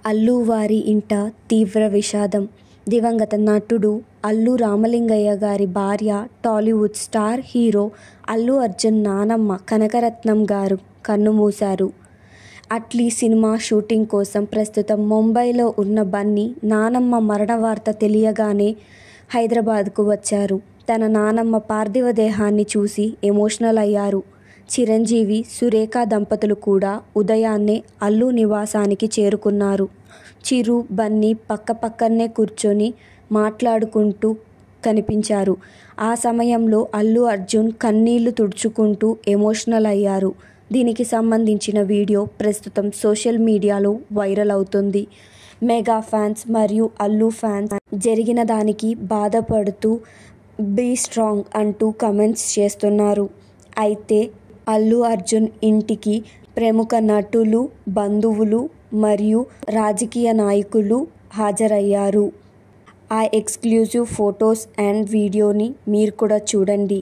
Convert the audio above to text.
అల్లు వారి ఇంట తీవ్ర విషాదం. దివంగత నటుడు అల్లు రామలింగయ్య గారి భార్య, టాలీవుడ్ స్టార్ హీరో అల్లు అర్జున్ నానమ్మ కనకరత్నం గారు కన్నుమూశారు. అట్లీ సినిమా షూటింగ్ కోసం ప్రస్తుతం ముంబైలో ఉన్న బన్నీ నానమ్మ మరణ వార్త తెలియగానే హైదరాబాద్కు వచ్చారు. తన నానమ్మ పార్థివ దేహాన్ని చూసి ఎమోషనల్ అయ్యారు. చిరంజీవి, సురేఖ దంపతులు కూడా ఉదయాన్నే అల్లు నివాసానికి చేరుకున్నారు. చిరు, బన్నీ పక్కపక్కనే కూర్చొని మాట్లాడుకుంటూ కనిపించారు. ఆ సమయంలో అల్లు అర్జున్ కన్నీళ్లు తుడుచుకుంటూ ఎమోషనల్ అయ్యారు. దీనికి సంబంధించిన వీడియో ప్రస్తుతం సోషల్ మీడియాలో వైరల్ అవుతుంది. మెగా ఫ్యాన్స్ మరియు అల్లు ఫ్యాన్స్ జరిగిన దానికి బాధపడుతూ బీ స్ట్రాంగ్ అంటూ కామెంట్స్ చేస్తున్నారు. అయితే అల్లు అర్జున్ ఇంటికి ప్రముఖ నటులు, బంధువులు మరియు రాజకీయ నాయకులు హాజరయ్యారు. ఆ ఎక్స్క్లూజివ్ ఫొటోస్ అండ్ వీడియోని మీరు కూడా చూడండి.